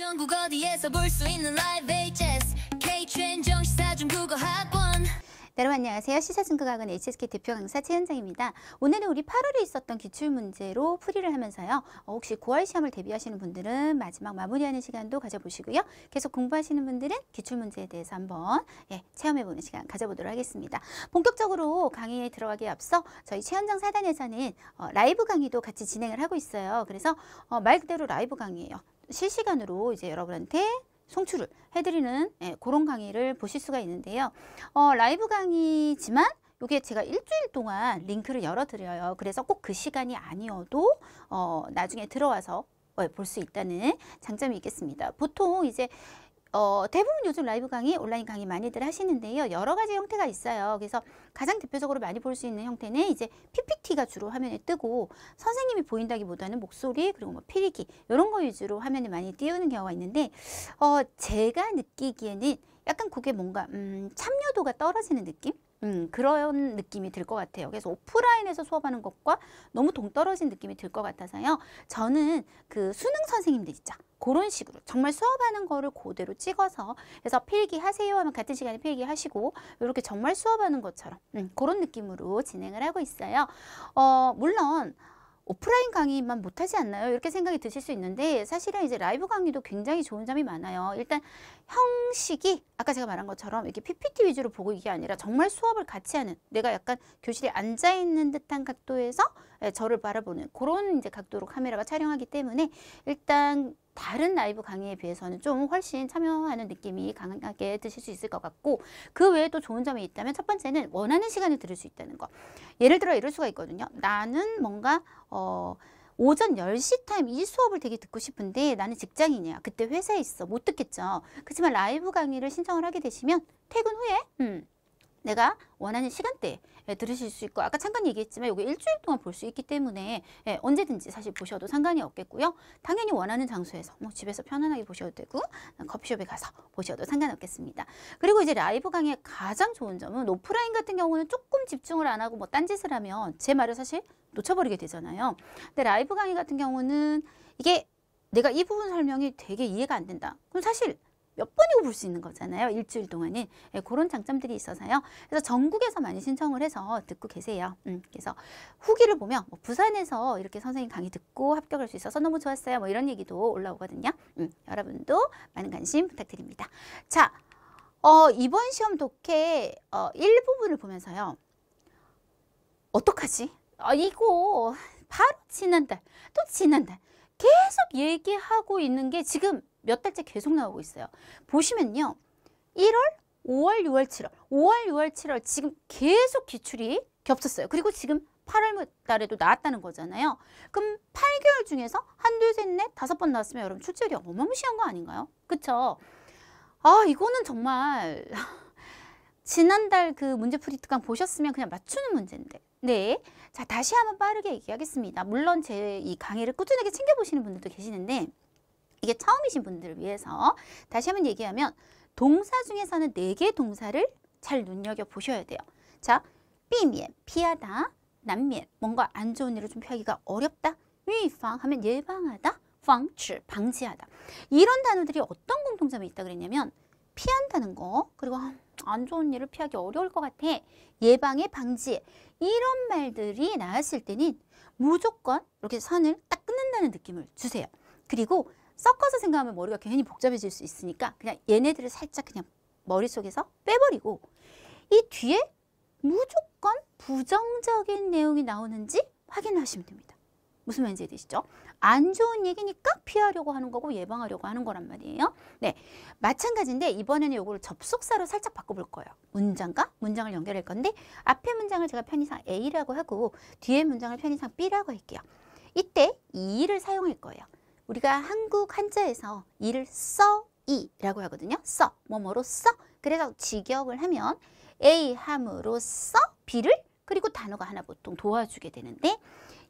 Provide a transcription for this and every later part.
전국 어디에서 볼 수 있는 라이브 HS K-최은정 시사중국어 학원. 네, 여러분 안녕하세요. 시사중국어학원 HSK 대표 강사 최은정입니다. 오늘은 우리 8월에 있었던 기출문제로 풀이를 하면서요. 혹시 9월 시험을 대비하시는 분들은 마지막 마무리하는 시간도 가져보시고요. 계속 공부하시는 분들은 기출문제에 대해서 한번 체험해보는 시간 가져보도록 하겠습니다. 본격적으로 강의에 들어가기에 앞서 저희 최은정 사단에서는 라이브 강의도 같이 진행을 하고 있어요. 그래서 말 그대로 라이브 강의예요. 실시간으로 이제 여러분한테 송출을 해드리는 그런 강의를 보실 수가 있는데요. 라이브 강의지만 이게 제가 일주일 동안 링크를 열어드려요. 그래서 꼭 그 시간이 아니어도 나중에 들어와서 볼 수 있다는 장점이 있겠습니다. 보통 이제 대부분 요즘 라이브 강의, 온라인 강의 많이들 하시는데요. 여러 가지 형태가 있어요. 그래서 가장 대표적으로 많이 볼 수 있는 형태는 이제 PPT가 주로 화면에 뜨고 선생님이 보인다기보다는 목소리 그리고 뭐 필기 이런 거 위주로 화면에 많이 띄우는 경우가 있는데 제가 느끼기에는 약간 그게 뭔가 참여도가 떨어지는 느낌? 그런 느낌이 들 것 같아요. 그래서 오프라인에서 수업하는 것과 너무 동떨어진 느낌이 들 것 같아서요. 저는 그 수능 선생님들 있죠. 그런 식으로 정말 수업하는 거를 그대로 찍어서 그래서 필기 하세요 하면 같은 시간에 필기 하시고 이렇게 정말 수업하는 것처럼 그런 느낌으로 진행을 하고 있어요. 물론 오프라인 강의만 못하지 않나요? 이렇게 생각이 드실 수 있는데 사실은 이제 라이브 강의도 굉장히 좋은 점이 많아요. 일단 형식이 아까 제가 말한 것처럼 이렇게 PPT 위주로 보고 이게 아니라 정말 수업을 같이 하는 내가 약간 교실에 앉아 있는 듯한 각도에서 저를 바라보는 그런 이제 각도로 카메라가 촬영하기 때문에 일단 다른 라이브 강의에 비해서는 좀 훨씬 참여하는 느낌이 강하게 드실 수 있을 것 같고 그 외에도 좋은 점이 있다면 첫 번째는 원하는 시간에 들을 수 있다는 거. 예를 들어 이럴 수가 있거든요. 나는 뭔가 오전 10시 타임 이 수업을 되게 듣고 싶은데 나는 직장인이야. 그때 회사에 있어. 못 듣겠죠. 그렇지만 라이브 강의를 신청을 하게 되시면 퇴근 후에 내가 원하는 시간대에 들으실 수 있고 아까 잠깐 얘기했지만 이게 일주일 동안 볼 수 있기 때문에 언제든지 사실 보셔도 상관이 없겠고요. 당연히 원하는 장소에서 뭐 집에서 편안하게 보셔도 되고 커피숍에 가서 보셔도 상관없겠습니다. 그리고 이제 라이브 강의의 가장 좋은 점은 오프라인 같은 경우는 조금 집중을 안 하고 뭐 딴짓을 하면 제 말을 사실 놓쳐버리게 되잖아요. 근데 라이브 강의 같은 경우는 이게 내가 이 부분 설명이 되게 이해가 안 된다. 그럼 사실 몇 번이고 볼 수 있는 거잖아요. 일주일 동안은. 그런 장점들이 있어서요. 그래서 전국에서 많이 신청을 해서 듣고 계세요. 그래서 후기를 보면 뭐 부산에서 이렇게 선생님 강의 듣고 합격할 수 있어서 너무 좋았어요. 뭐 이런 얘기도 올라오거든요. 여러분도 많은 관심 부탁드립니다. 자, 이번 시험 독해 일부분을 보면서요. 어떡하지? 이거 바로 지난달 또 지난달 계속 얘기하고 있는 게 지금 몇 달째 계속 나오고 있어요. 보시면요. 1월, 5월, 6월, 7월 5월, 6월, 7월 지금 계속 기출이 겹쳤어요. 그리고 지금 8월 달에도 나왔다는 거잖아요. 그럼 8개월 중에서 한두 셋, 넷, 5번 나왔으면 여러분 출제율이 어마무시한 거 아닌가요? 그쵸? 이거는 정말 지난달 그 문제풀이 특강 보셨으면 그냥 맞추는 문제인데. 네. 자, 다시 한번 빠르게 얘기하겠습니다. 물론 제 이 강의를 꾸준하게 챙겨보시는 분들도 계시는데 이게 처음이신 분들을 위해서 다시 한번 얘기하면 동사 중에서는 4개의 동사를 잘 눈여겨보셔야 돼요. 자, 避免, 피하다, 难免, 뭔가 안 좋은 일을 좀 피하기가 어렵다, 预防 하면 예방하다, 防止, 방지하다. 이런 단어들이 어떤 공통점이 있다 그랬냐면 피한다는 거, 그리고 안 좋은 일을 피하기 어려울 것 같아, 예방에, 방지에 이런 말들이 나왔을 때는 무조건 이렇게 선을 딱 끊는다는 느낌을 주세요. 그리고 섞어서 생각하면 머리가 괜히 복잡해질 수 있으니까 그냥 얘네들을 살짝 그냥 머릿속에서 빼버리고 이 뒤에 무조건 부정적인 내용이 나오는지 확인하시면 됩니다. 무슨 말인지 되시죠? 안 좋은 얘기니까 피하려고 하는 거고 예방하려고 하는 거란 말이에요. 네, 마찬가지인데 이번에는 이걸 접속사로 살짝 바꿔볼 거예요. 문장과 문장을 연결할 건데 앞에 문장을 제가 편의상 A라고 하고 뒤에 문장을 편의상 B라고 할게요. 이때 이를 사용할 거예요. 우리가 한국 한자에서 이를 써이라고 하거든요. 써, 뭐뭐로 써. 그래서 직역을 하면 A 함으로써 B를 그리고 단어가 하나 보통 도와주게 되는데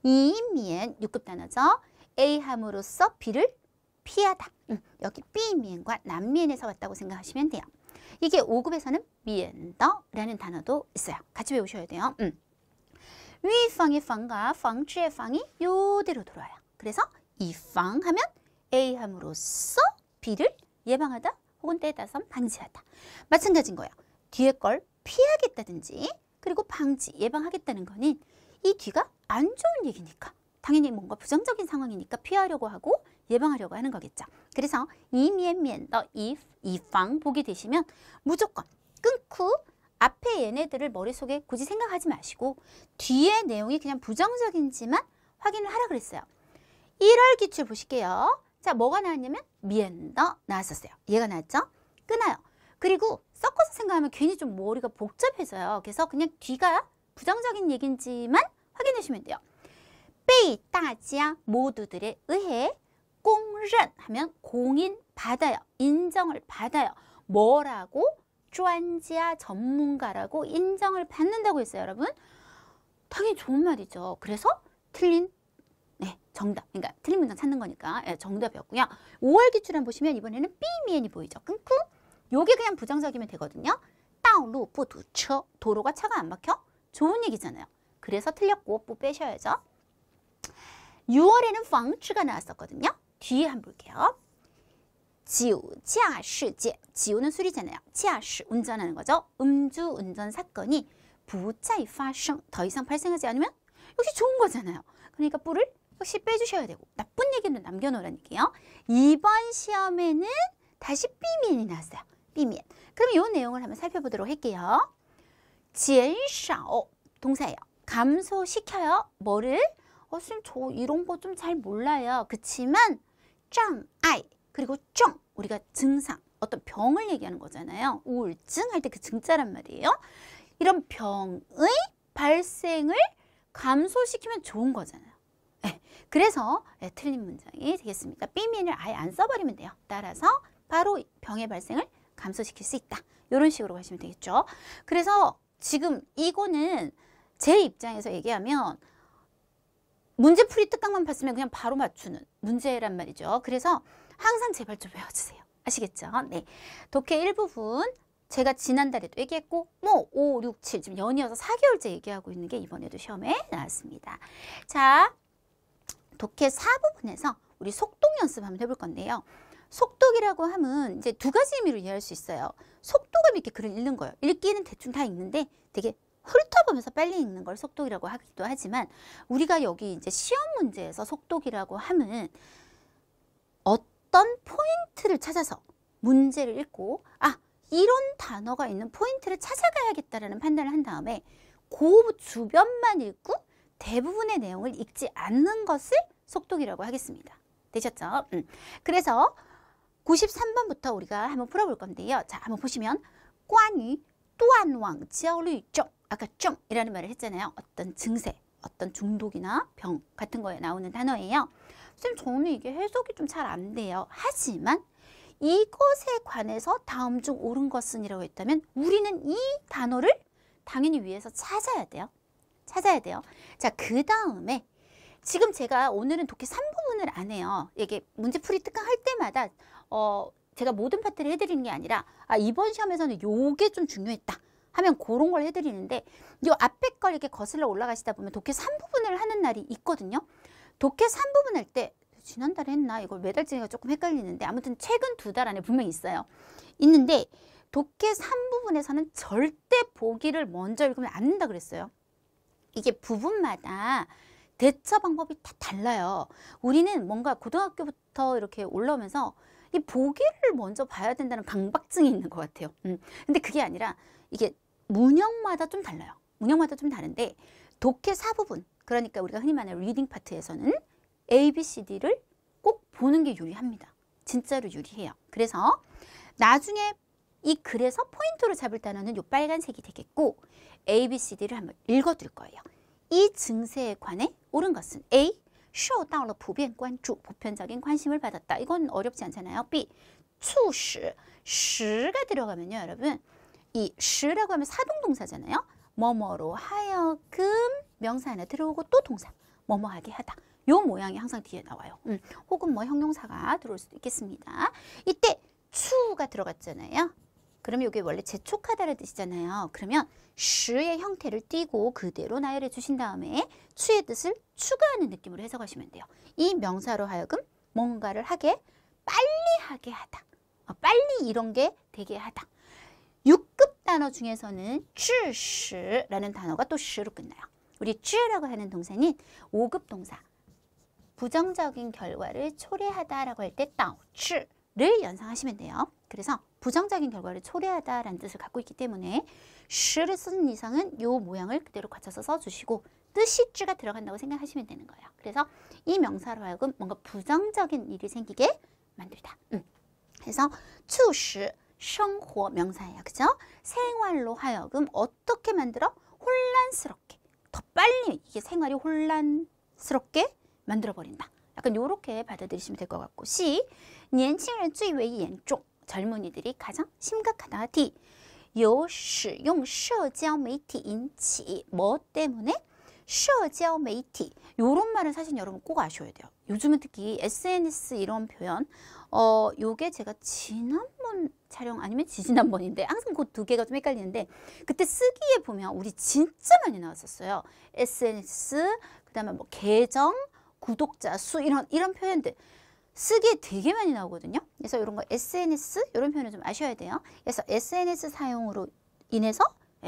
이미엔 6급 단어죠. A 함으로써 B를 피하다. 여기 B미엔과 남미엔에서 왔다고 생각하시면 돼요. 이게 5급에서는 미엔더라는 단어도 있어요. 같이 외우셔야 돼요. 위방의 방과 방주의 방이 이대로 돌아요. 그래서 이 방 하면 A 함으로써 B를 예방하다 혹은 때에 따라서는 방지하다. 마찬가지인 거예요. 뒤에 걸 피하겠다든지 그리고 방지, 예방하겠다는 거는 이 뒤가 안 좋은 얘기니까 당연히 뭔가 부정적인 상황이니까 피하려고 하고 예방하려고 하는 거겠죠. 그래서 이면 더 if, 이방 보게 되시면 무조건 끊고 앞에 얘네들을 머릿속에 굳이 생각하지 마시고 뒤에 내용이 그냥 부정적인지만 확인을 하라 그랬어요. 1월 기출 보실게요. 자, 뭐가 나왔냐면 미엔더 나왔었어요. 얘가 나왔죠? 끊어요. 그리고 섞어서 생각하면 괜히 좀 머리가 복잡해져요. 그래서 그냥 뒤가 부정적인 얘기인지만 확인하시면 돼요. 被大家 모두들에 의해 公认 하면 공인받아요. 인정을 받아요. 뭐라고? 专家 전문가라고 인정을 받는다고 했어요, 여러분. 당연히 좋은 말이죠. 그래서 틀린 정답. 그러니까 틀린 문장 찾는 거니까 정답이었고요. 5월 기출 한번 보시면 이번에는 삐미엔이 보이죠. 끊고 요게 그냥 부정적이면 되거든요. 道路不堵车 도로가 차가 안 막혀? 좋은 얘기잖아요. 그래서 틀렸고 뽀 빼셔야죠. 6월에는 防治가 나왔었거든요. 뒤에 한번 볼게요. 酒驾事件 지우는 술이잖아요. 驾驶 운전하는 거죠. 음주 운전 사건이 不再发生 더 이상 발생하지 않으면 역시 좋은 거잖아요. 그러니까 뿔을 역시 빼주셔야 되고 나쁜 얘기는 남겨놓으라는 얘기예요. 이번 시험에는 다시 삐미엔이 나왔어요. 삐미엔. 그럼 이 내용을 한번 살펴보도록 할게요. 减少 동사예요. 감소시켜요. 뭐를? 선생님 저 이런 거 좀 잘 몰라요. 그치만 障碍 그리고 症 우리가 증상 어떤 병을 얘기하는 거잖아요. 우울증 할 때 그 증자란 말이에요. 이런 병의 발생을 감소시키면 좋은 거잖아요. 그래서 틀린 문장이 되겠습니다. 삐미엔을 아예 안 써버리면 돼요. 따라서 바로 병의 발생을 감소시킬 수 있다. 이런 식으로 가시면 되겠죠. 그래서 지금 이거는 제 입장에서 얘기하면 문제풀이 특강만 봤으면 그냥 바로 맞추는 문제란 말이죠. 그래서 항상 제발 좀 외워주세요. 아시겠죠? 네. 독해 일부분 제가 지난달에도 얘기했고 뭐 5, 6, 7 지금 연이어서 4개월째 얘기하고 있는 게 이번에도 시험에 나왔습니다. 자, 독해 4부분에서 우리 속독 연습 한번 해볼 건데요. 속독이라고 하면 이제 두 가지 의미로 이해할 수 있어요. 속독을 이렇게 글을 읽는 거예요. 읽기는 대충 다 읽는데 되게 훑어보면서 빨리 읽는 걸 속독이라고 하기도 하지만 우리가 여기 이제 시험 문제에서 속독이라고 하면 어떤 포인트를 찾아서 문제를 읽고 이런 단어가 있는 포인트를 찾아가야겠다라는 판단을 한 다음에 그 주변만 읽고 대부분의 내용을 읽지 않는 것을 속독이라고 하겠습니다. 되셨죠? 그래서 93번부터 우리가 한번 풀어볼 건데요. 자, 한번 보시면 关于断网焦虑症 아까 증이라는 말을 했잖아요. 어떤 증세, 어떤 중독이나 병 같은 거에 나오는 단어예요. 선생님 저는 이게 해석이 좀 잘 안 돼요. 하지만 이것에 관해서 다음 중 옳은 것은 이라고 했다면 우리는 이 단어를 당연히 위에서 찾아야 돼요. 자, 그 다음에 지금 제가 오늘은 독해 3부분을 안 해요. 이게 문제풀이 특강 할 때마다 제가 모든 파트를 해드리는 게 아니라 이번 시험에서는 요게 좀 중요했다 하면 그런 걸 해드리는데 요 앞에 걸 이렇게 거슬러 올라가시다 보면 독해 3부분을 하는 날이 있거든요. 독해 3부분 할 때 지난달에 했나? 이걸 매달지기가 조금 헷갈리는데 아무튼 최근 2달 안에 분명히 있어요. 있는데 독해 3부분에서는 절대 보기를 먼저 읽으면 안 된다 그랬어요. 이게 부분마다 대처 방법이 다 달라요. 우리는 뭔가 고등학교부터 이렇게 올라오면서 이 보기를 먼저 봐야 된다는 강박증이 있는 것 같아요. 근데 그게 아니라 이게 문형마다 좀 달라요. 문형마다 좀 다른데 독해 4부분, 그러니까 우리가 흔히 말하는 리딩 파트에서는 A, B, C, D를 꼭 보는 게 유리합니다. 진짜로 유리해요. 그래서 나중에 이 글에서 포인트로 잡을 단어는 요 빨간색이 되겠고 A, B, C, D를 한번 읽어드릴 거예요. 이 증세에 관해 옳은 것은 A, 受到了普遍关注 보편적인 관심을 받았다. 이건 어렵지 않잖아요. B, 促使 使가 들어가면요, 여러분. 이使라고 하면 사동동사잖아요. 뭐뭐로 하여금 명사 하나 들어오고 또 동사 뭐뭐하게 하다. 요 모양이 항상 뒤에 나와요. 혹은 뭐 형용사가 들어올 수도 있겠습니다. 이때 추가 들어갔잖아요. 그러면 이게 원래 재촉하다라는 뜻이잖아요. 그러면 시의 형태를 띄고 그대로 나열해 주신 다음에 추의 뜻을 추가하는 느낌으로 해석하시면 돼요. 이 명사로 하여금 뭔가를 하게 빨리 하게 하다. 빨리 이런 게 되게 하다. 6급 단어 중에서는 致使라는 단어가 또 시로 끝나요. 우리 致라고 하는 동사는 5급 동사. 부정적인 결과를 초래하다라고 할 때 导致를 연상하시면 돼요. 그래서 부정적인 결과를 초래하다라는 뜻을 갖고 있기 때문에 시를 쓰는 이상은 이 모양을 그대로 갖춰서 써주시고 뜻이 쥐가 들어간다고 생각하시면 되는 거예요. 그래서 이 명사로 하여금 뭔가 부정적인 일이 생기게 만들다. 그래서 促使 생활 명사예요. 그죠? 생활로 하여금 어떻게 만들어? 혼란스럽게. 더 빨리 이게 생활이 혼란스럽게 만들어버린다. 약간 요렇게 받아들이시면 될 것 같고 C. 年轻人最为严重. 젊은이들이 가장 심각하다. D. 由使用社交媒体引起. 뭐 때문에? 社交媒体. 요런 말은 사실 여러분 꼭 아셔야 돼요. 요즘은 특히 SNS 이런 표현 요게 제가 지난번 촬영 아니면 지지난번인데 항상 그 두 개가 좀 헷갈리는데 그때 쓰기에 보면 우리 진짜 많이 나왔었어요. SNS, 그 다음에 뭐 계정, 구독자 수 이런 표현들 쓰기에 되게 많이 나오거든요. 그래서 이런 거 SNS 이런 표현을 좀 아셔야 돼요. 그래서 SNS 사용으로 인해서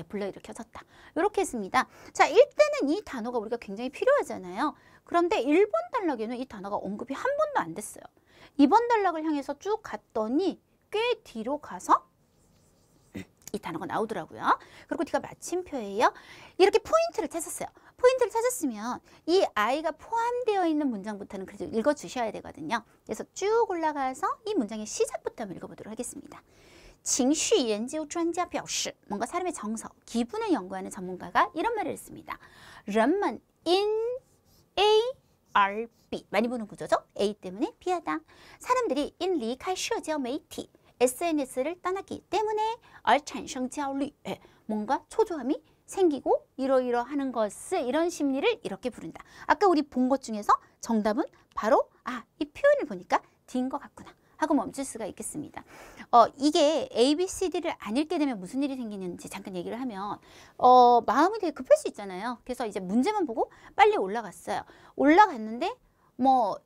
불러일으켜졌다. 이렇게 했습니다. 자, 일단은 이 단어가 우리가 굉장히 필요하잖아요. 그런데 1번 단락에는 이 단어가 언급이 한 번도 안 됐어요. 2번 단락을 향해서 쭉 갔더니 꽤 뒤로 가서 이 단어가 나오더라고요. 그리고 뒤가 마침표예요. 이렇게 포인트를 찾았어요. 포인트를 찾았으면 이 아이가 포함되어 있는 문장부터는 그래도 읽어주셔야 되거든요. 그래서 쭉 올라가서 이 문장의 시작부터 한번 읽어보도록 하겠습니다. 情绪研究专家表示 뭔가 사람의 정서, 기분을 연구하는 전문가가 이런 말을 했습니다. 人们因 A, R, B 많이 보는 구조죠? A 때문에 B하다. 사람들이 in 离开社交媒体 SNS를 떠났기 때문에 而产生焦虑 뭔가 초조함이 생기고 이러이러하는 것을 이런 심리를 이렇게 부른다. 아까 우리 본 것 중에서 정답은 바로 이 표현을 보니까 D인 것 같구나 하고 멈출 수가 있겠습니다. 이게 A, B, C, D를 안 읽게 되면 무슨 일이 생기는지 잠깐 얘기를 하면 마음이 되게 급할 수 있잖아요. 그래서 이제 문제만 보고 빨리 올라갔어요. 올라갔는데 뭐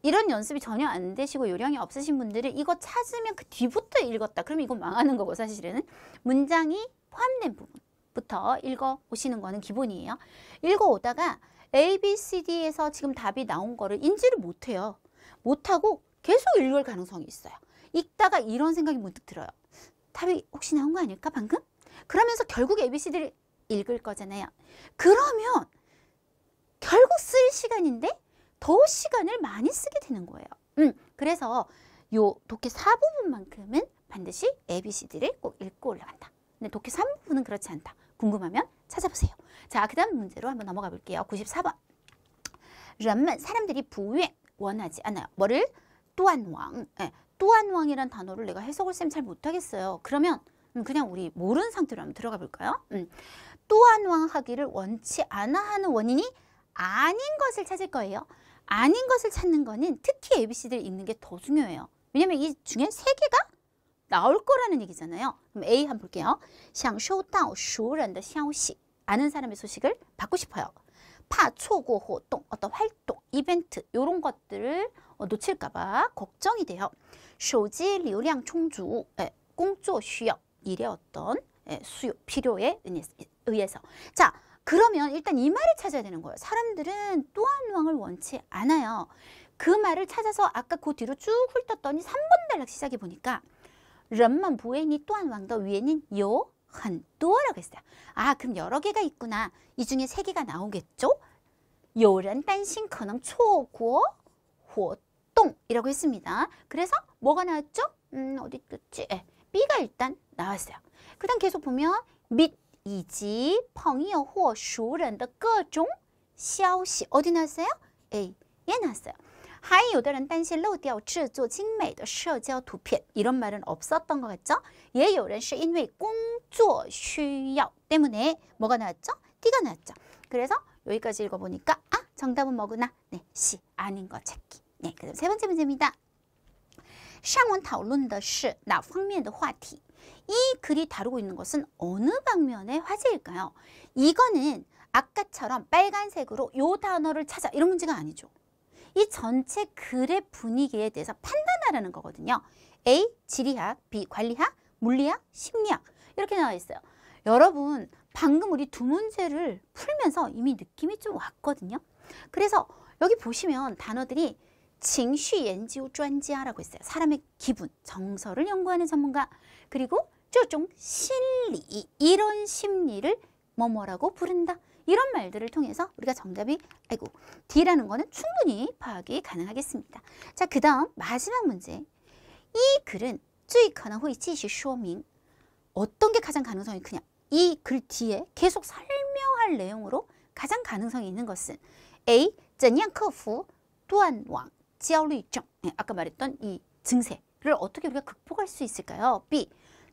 이런 연습이 전혀 안 되시고 요령이 없으신 분들은 이거 찾으면 그 뒤부터 읽었다. 그러면 이건 망하는 거고 사실은 문장이 포함된 부분부터 읽어오시는 거는 기본이에요. 읽어오다가 A, B, C, D에서 지금 답이 나온 거를 인지를 못해요. 못하고 계속 읽을 가능성이 있어요. 읽다가 이런 생각이 문득 들어요. 답이 혹시 나온 거 아닐까 방금? 그러면서 결국 ABCD를 읽을 거잖아요. 그러면 결국 쓸 시간인데 더 시간을 많이 쓰게 되는 거예요. 그래서 요 독해 4부분만큼은 반드시 ABCD를 꼭 읽고 올라간다. 근데 독해 3부분은 그렇지 않다. 궁금하면 찾아보세요. 자, 그 다음 문제로 한번 넘어가 볼게요. 94번. 人们 사람들이 不愿 원하지 않아요. 뭐를? 断网. 또한 왕이란 단어를 내가 해석을 쌤 잘 못하겠어요. 그러면 그냥 우리 모르는 상태로 한번 들어가 볼까요? 또한 왕 하기를 원치 않아 하는 원인이 아닌 것을 찾을 거예요. 아닌 것을 찾는 거는 특히 ABCD를 읽는 게 더 중요해요. 왜냐면 이 중에 세 개가 나올 거라는 얘기잖아요. 그럼 A 한번 볼게요. 想收到熟人的消息. 아는 사람의 소식을 받고 싶어요. 怕错过活动, 어떤 활동, 이벤트 이런 것들을 놓칠까봐 걱정이 돼요. 手机流量充足,工作需要, 일의 어떤 수요, 필요에 의해서. 자, 그러면 일단 이 말을 찾아야 되는 거예요. 사람들은 또한 왕을 원치 않아요. 그 말을 찾아서 아까 그 뒤로 쭉 훑었더니 3번 단락 시작해 보니까 人们不愿意断网的原因有很多라고 했어요. 그럼 여러 개가 있구나. 이 중에 3개가 나오겠죠? 有人担心可能错过活动이라고 했습니다. 그래서 뭐가 나왔죠? 어디 있지? B가 일단 나왔어요. 그 다음 계속 보면 및以及朋友或熟人的各种消息 어디 나왔어요? A에 나왔어요. 还有的人担心漏掉制作精美的社交图片 이런 말은 없었던 것 같죠? 也有人是因为工作需要 때문에 뭐가 나왔죠? D가 나왔죠. 그래서 여기까지 읽어보니까 정답은 뭐구나? 네, C 아닌 거 찾기. 네, 그다음 세 번째 문제입니다. 上文讨论的是哪方面的话题? 이 글이 다루고 있는 것은 어느 방면의 화제일까요? 이거는 아까처럼 빨간색으로 요 단어를 찾아 이런 문제가 아니죠. 이 전체 글의 분위기에 대해서 판단하라는 거거든요. A. 지리학, B. 관리학, 물리학, 심리학 이렇게 나와 있어요. 여러분 방금 우리 두 문제를 풀면서 이미 느낌이 좀 왔거든요. 그래서 여기 보시면 단어들이 情绪研究专家라고 했어요. 사람의 기분, 정서를 연구하는 전문가. 그리고 这种 心理, 이런 심리를 뭐뭐라고 부른다. 이런 말들을 통해서 우리가 정답이 D라는 거는 충분히 파악이 가능하겠습니다. 자, 그 다음 마지막 문제. 이 글은 最可能会继续说明 어떤 게 가장 가능성이 크냐. 이 글 뒤에 계속 설명할 내용으로 가장 가능성이 있는 것은 A. 怎样克服断网焦虑症. 아까 말했던 이 증세를 어떻게 우리가 극복할 수 있을까요? B.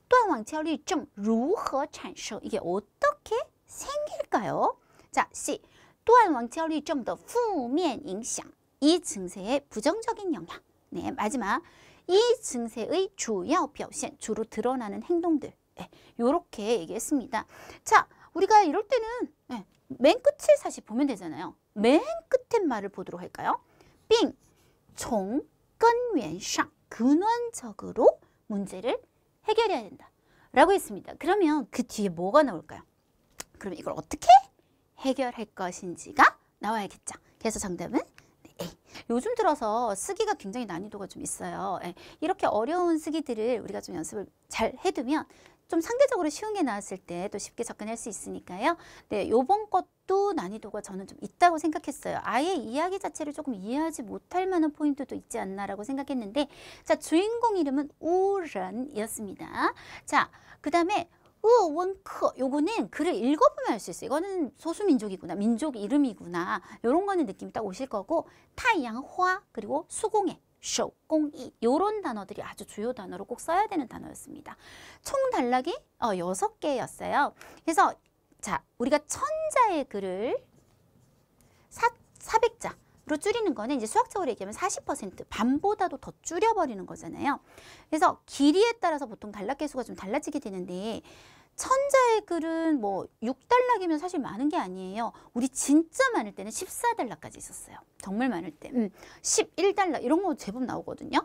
断网焦虑症如何产生? 이게 어떻게 생길까요? 자, C. 断网焦虑症的负面影响. 이 증세의 부정적인 영향. 네, 마지막. 이 증세의 주요表现, 주로 드러나는 행동들. 네, 요렇게 얘기했습니다. 자, 우리가 이럴 때는 맨 끝을 사실 보면 되잖아요. 맨 끝에 말을 보도록 할까요? 并从根源上 근원적으로 문제를 해결해야 된다 라고 했습니다. 그러면 그 뒤에 뭐가 나올까요? 그럼 이걸 어떻게 해결할 것인지가 나와야겠죠. 그래서 정답은 A. 요즘 들어서 쓰기가 굉장히 난이도가 좀 있어요. 이렇게 어려운 쓰기들을 우리가 좀 연습을 잘 해두면 좀 상대적으로 쉬운 게 나왔을 때 또 쉽게 접근할 수 있으니까요. 네, 요번 것도 난이도가 저는 좀 있다고 생각했어요. 아예 이야기 자체를 조금 이해하지 못할 만한 포인트도 있지 않나라고 생각했는데, 자, 주인공 이름은 우런이었습니다. 자, 그 다음에 원커, 요거는 글을 읽어보면 알 수 있어요. 이거는 소수민족이구나, 민족 이름이구나, 요런 거는 느낌이 딱 오실 거고, 타양화, 그리고 수공예, 쇼, 공이 요런 단어들이 아주 주요 단어로 꼭 써야 되는 단어였습니다. 총 단락이 6개였어요. 그래서 자, 우리가 1000자의 글을 400자로 줄이는 거는 이제 수학적으로 얘기하면 40% 반보다도 더 줄여버리는 거잖아요. 그래서 길이에 따라서 보통 단락 개수가 좀 달라지게 되는데 1000자의 글은 뭐 6단락이면 사실 많은 게 아니에요. 우리 진짜 많을 때는 14단락까지 있었어요. 정말 많을 때 11단락 이런 거 제법 나오거든요.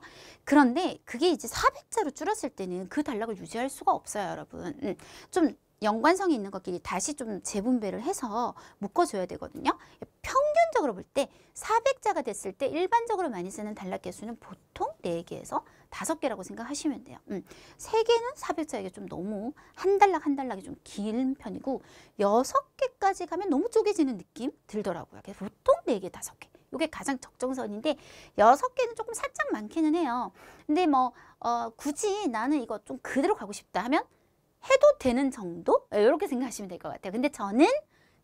그런데 그게 이제 400자로 줄었을 때는 그 단락을 유지할 수가 없어요, 여러분. 좀 연관성이 있는 것끼리 다시 좀 재분배를 해서 묶어줘야 되거든요. 평균적으로 볼 때 400자가 됐을 때 일반적으로 많이 쓰는 단락 개수는 보통 4개에서 5개라고 생각하시면 돼요. 3개는 400자에게 좀 너무 한 단락 한 단락이 좀 긴 편이고 6개까지 가면 너무 쪼개지는 느낌 들더라고요. 그래서 보통 4개, 5개. 이게 가장 적정선인데 6개는 조금 살짝 많기는 해요. 근데 뭐 굳이 나는 이거 좀 그대로 가고 싶다 하면 해도 되는 정도? 이렇게 생각하시면 될 것 같아요. 근데 저는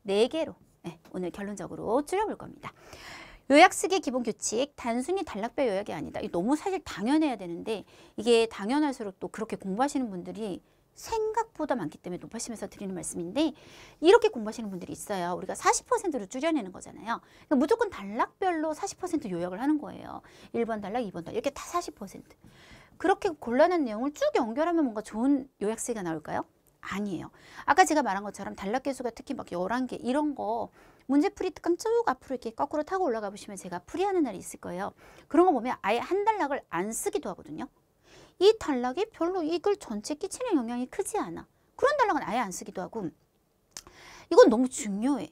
4개로 오늘 결론적으로 줄여볼 겁니다. 요약 쓰기 기본 규칙, 단순히 단락별 요약이 아니다. 이게 너무 사실 당연해야 되는데 이게 당연할수록 또 그렇게 공부하시는 분들이 생각보다 많기 때문에 높아시면서 드리는 말씀인데 이렇게 공부하시는 분들이 있어요. 우리가 40%로 줄여내는 거잖아요. 그러니까 무조건 단락별로 40% 요약을 하는 거예요. 1번 단락, 2번 단락 이렇게 다 40%. 그렇게 곤란한 내용을 쭉 연결하면 뭔가 좋은 요약 쓰기가 나올까요? 아니에요. 아까 제가 말한 것처럼 단락 개수가 특히 막 11개 이런 거 문제풀이 특강 쭉 앞으로 이렇게 거꾸로 타고 올라가 보시면 제가 풀이하는 날이 있을 거예요. 그런 거 보면 아예 한 단락을 안 쓰기도 하거든요. 이 단락이 별로 이 글 전체에 끼치는 영향이 크지 않아. 그런 단락은 아예 안 쓰기도 하고 이건 너무 중요해.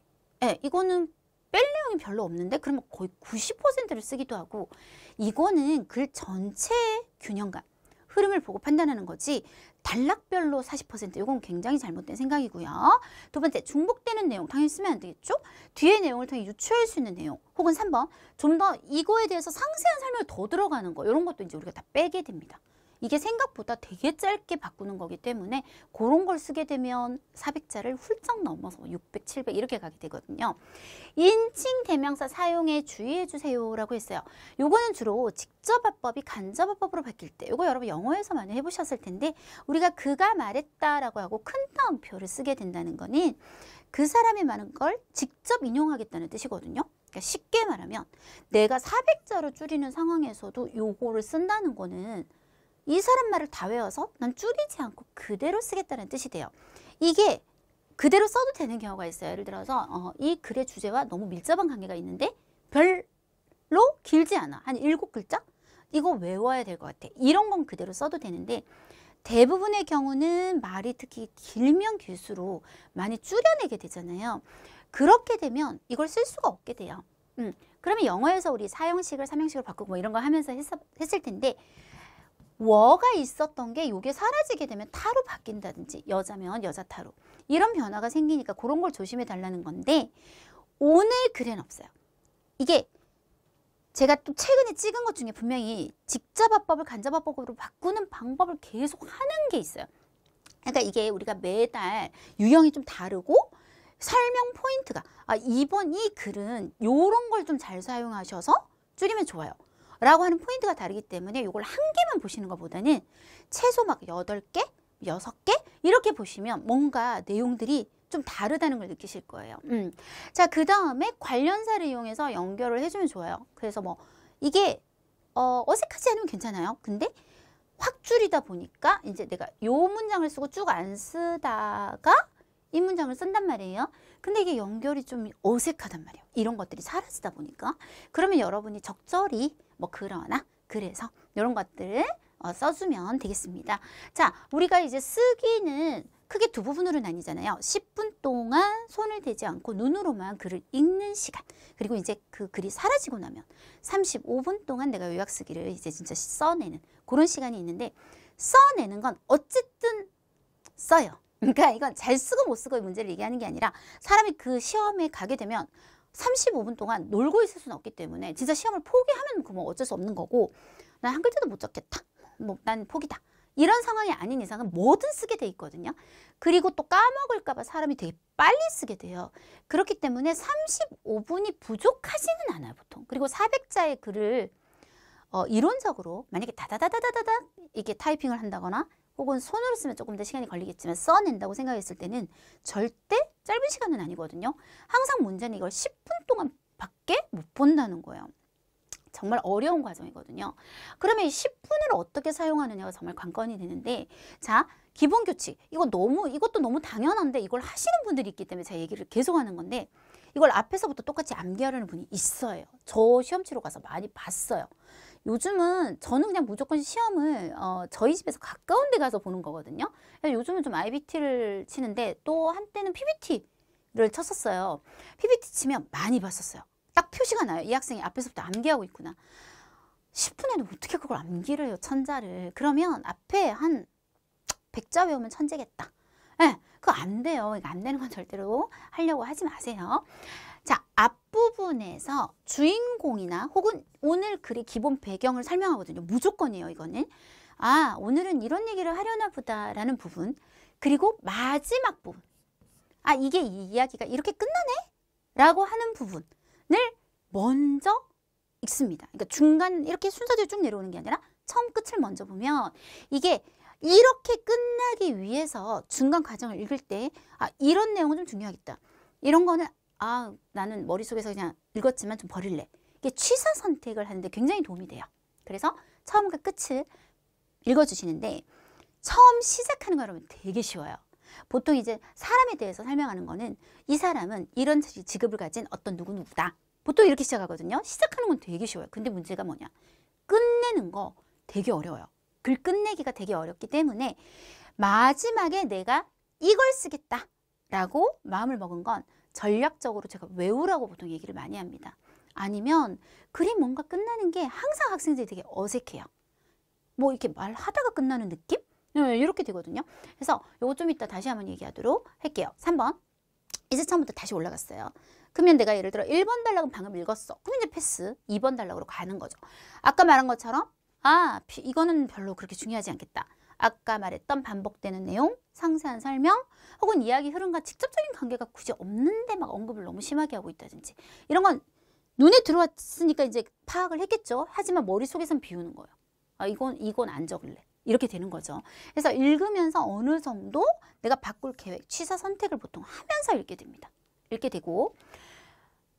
이거는 뺄 내용이 별로 없는데 그러면 거의 90%를 쓰기도 하고 이거는 글 전체의 균형감, 흐름을 보고 판단하는 거지 단락별로 40% 이건 굉장히 잘못된 생각이고요. 두 번째, 중복되는 내용 당연히 쓰면 안 되겠죠? 뒤의 내용을 통해 유추할 수 있는 내용 혹은 3번, 좀 더 이거에 대해서 상세한 설명이 더 들어가는 거 이런 것도 이제 우리가 다 빼게 됩니다. 이게 생각보다 되게 짧게 바꾸는 거기 때문에 그런 걸 쓰게 되면 400자를 훌쩍 넘어서 600, 700 이렇게 가게 되거든요. 인칭 대명사 사용에 주의해 주세요라고 했어요. 요거는 주로 직접어법이 간접어법으로 바뀔 때 요거 여러분 영어에서 많이 해보셨을 텐데 우리가 그가 말했다라고 하고 큰 따옴표를 쓰게 된다는 거는 그 사람이 말한 걸 직접 인용하겠다는 뜻이거든요. 그러니까 쉽게 말하면 내가 400자로 줄이는 상황에서도 요거를 쓴다는 거는 이 사람 말을 다 외워서 난 줄이지 않고 그대로 쓰겠다는 뜻이 돼요. 이게 그대로 써도 되는 경우가 있어요. 예를 들어서 이 글의 주제와 너무 밀접한 관계가 있는데 별 길지 않아. 한 7글자? 이거 외워야 될 것 같아. 이런 건 그대로 써도 되는데 대부분의 경우는 말이 특히 길면 길수록 많이 줄여내게 되잖아요. 그렇게 되면 이걸 쓸 수가 없게 돼요. 그러면 영어에서 우리 사형식을 삼형식으로 바꾸고 뭐 이런 거 하면서 했을 텐데 워가 있었던 게 이게 사라지게 되면 타로 바뀐다든지 여자면 여자 타로 이런 변화가 생기니까 그런 걸 조심해 달라는 건데 오늘 글에는 없어요. 이게 제가 또 최근에 찍은 것 중에 분명히 직접화법을 간접화법으로 바꾸는 방법을 계속 하는 게 있어요. 그러니까 이게 우리가 매달 유형이 좀 다르고 설명 포인트가 이번 이 글은 요런 걸 좀 잘 사용하셔서 줄이면 좋아요 라고 하는 포인트가 다르기 때문에 이걸 한 개만 보시는 것보다는 최소 막 8개, 6개 이렇게 보시면 뭔가 내용들이 좀 다르다는 걸 느끼실 거예요. 자, 그 다음에 관련사를 이용해서 연결을 해주면 좋아요. 그래서 뭐 이게 어색하지 않으면 괜찮아요. 근데 확 줄이다 보니까 이제 내가 요 문장을 쓰고 쭉 안 쓰다가 이 문장을 쓴단 말이에요. 근데 이게 연결이 좀 어색하단 말이에요. 이런 것들이 사라지다 보니까. 그러면 여러분이 적절히 뭐 그러나 그래서 이런 것들을 써주면 되겠습니다. 자, 우리가 이제 쓰기는 크게 두 부분으로 나뉘잖아요. 10분 동안 손을 대지 않고 눈으로만 글을 읽는 시간. 그리고 이제 그 글이 사라지고 나면 35분 동안 내가 요약 쓰기를 이제 진짜 써내는 그런 시간이 있는데 써내는 건 어쨌든 써요. 그러니까 이건 잘 쓰고 못 쓰고의 문제를 얘기하는 게 아니라 사람이 그 시험에 가게 되면 35분 동안 놀고 있을 수는 없기 때문에 진짜 시험을 포기하면 그 뭐 어쩔 수 없는 거고 난 한 글자도 못 적겠다. 뭐 난 포기다. 이런 상황이 아닌 이상은 뭐든 쓰게 돼 있거든요. 그리고 또 까먹을까 봐 사람이 되게 빨리 쓰게 돼요. 그렇기 때문에 35분이 부족하지는 않아요, 보통. 그리고 400자의 글을 이론적으로 만약에 다다다다다다 이게 타이핑을 한다거나 혹은 손으로 쓰면 조금 더 시간이 걸리겠지만 써낸다고 생각했을 때는 절대 짧은 시간은 아니거든요. 항상 문제는 이걸 10분 동안 밖에 못 본다는 거예요. 정말 어려운 과정이거든요. 그러면 이 10분을 어떻게 사용하느냐가 정말 관건이 되는데 자, 기본 규칙. 이것도 너무 당연한데 이걸 하시는 분들이 있기 때문에 제가 얘기를 계속 하는 건데 이걸 앞에서부터 똑같이 암기하려는 분이 있어요. 저 시험 치러 가서 많이 봤어요. 요즘은 저는 그냥 무조건 시험을 저희 집에서 가까운 데 가서 보는 거거든요. 요즘은 좀 IBT를 치는데 또 한때는 PBT를 쳤었어요. PBT 치면 많이 봤었어요. 딱 표시가 나요. 이 학생이 앞에서부터 암기하고 있구나. 10분에도 어떻게 그걸 암기를 해요, 천자를. 그러면 앞에 한 100자 외우면 천재겠다. 네, 그거 안 돼요. 이거 안 되는 건 절대로 하려고 하지 마세요. 자, 앞부분에서 주인공이나 혹은 오늘 글의 기본 배경을 설명하거든요. 무조건이에요, 이거는. 아, 오늘은 이런 얘기를 하려나 보다라는 부분. 그리고 마지막 부분. 아, 이게 이 이야기가 이렇게 끝나네? 라고 하는 부분을 먼저 읽습니다. 그러니까 중간 이렇게 순서대로 쭉 내려오는 게 아니라 처음 끝을 먼저 보면 이게 이렇게 끝나기 위해서 중간 과정을 읽을 때 아, 이런 내용은 좀 중요하겠다. 이런 거는 아, 나는 머릿속에서 그냥 읽었지만 좀 버릴래. 이게 취사 선택을 하는데 굉장히 도움이 돼요. 그래서 처음과 끝을 읽어주시는데 처음 시작하는 거 여러분 되게 쉬워요. 보통 이제 사람에 대해서 설명하는 거는 이 사람은 이런 직업을 가진 어떤 누구누구다. 보통 이렇게 시작하거든요. 시작하는 건 되게 쉬워요. 근데 문제가 뭐냐. 끝내는 거 되게 어려워요. 글 끝내기가 되게 어렵기 때문에 마지막에 내가 이걸 쓰겠다 라고 마음을 먹은 건 전략적으로 제가 외우라고 보통 얘기를 많이 합니다. 아니면 글이 뭔가 끝나는 게 항상 학생들이 되게 어색해요. 뭐 이렇게 말하다가 끝나는 느낌? 네, 이렇게 되거든요. 그래서 요거 좀 이따 다시 한번 얘기하도록 할게요. 3번. 이제 처음부터 다시 올라갔어요. 그러면 내가 예를 들어 1번 단락은 방금 읽었어. 그럼 이제 패스. 2번 단락으로 가는 거죠. 아까 말한 것처럼 아, 이거는 별로 그렇게 중요하지 않겠다. 아까 말했던 반복되는 내용, 상세한 설명, 혹은 이야기 흐름과 직접적인 관계가 굳이 없는데 막 언급을 너무 심하게 하고 있다든지 이런 건 눈에 들어왔으니까 이제 파악을 했겠죠. 하지만 머릿속에선 비우는 거예요. 아, 이건 안 적을래. 이렇게 되는 거죠. 그래서 읽으면서 어느 정도 내가 바꿀 계획, 취사 선택을 보통 하면서 읽게 됩니다. 읽게 되고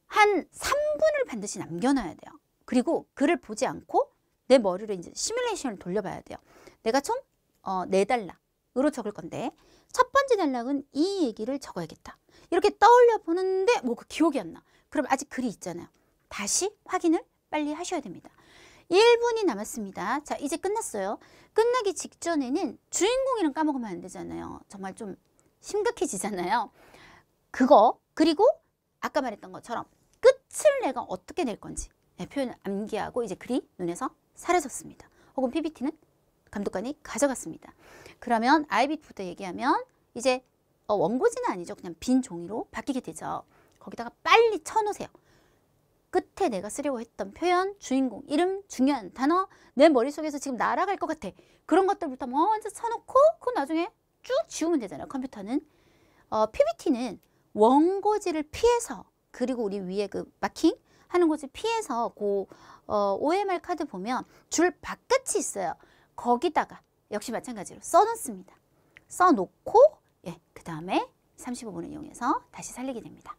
한 3분을 반드시 남겨놔야 돼요. 그리고 글을 보지 않고 내 머리로 이제 시뮬레이션을 돌려봐야 돼요. 내가 총 4단락으로 적을 건데 첫 번째 단락은 이 얘기를 적어야겠다. 이렇게 떠올려 보는데 뭐 그 기억이 안 나. 그럼 아직 글이 있잖아요. 다시 확인을 빨리 하셔야 됩니다. 1분이 남았습니다. 자, 이제 끝났어요. 끝나기 직전에는 주인공이랑 까먹으면 안 되잖아요. 정말 좀 심각해지잖아요. 그거, 그리고 아까 말했던 것처럼 끝을 내가 어떻게 낼 건지 표현을 암기하고 이제 글이 눈에서 사라졌습니다. 혹은 PPT는 감독관이 가져갔습니다. 그러면 아이비부터 얘기하면 이제 원고지는 아니죠. 그냥 빈 종이로 바뀌게 되죠. 거기다가 빨리 쳐놓으세요. 끝에 내가 쓰려고 했던 표현, 주인공, 이름, 중요한 단어, 내 머릿속에서 지금 날아갈 것 같아. 그런 것들부터 먼저 쳐놓고 그건 나중에 쭉 지우면 되잖아요. 컴퓨터는. PPT는 원고지를 피해서, 그리고 우리 위에 그 마킹 하는 곳을 피해서 OMR 카드 보면 줄 바깥이 있어요. 거기다가 역시 마찬가지로 써놓습니다. 써놓고 그 다음에 35분을 이용해서 다시 살리게 됩니다.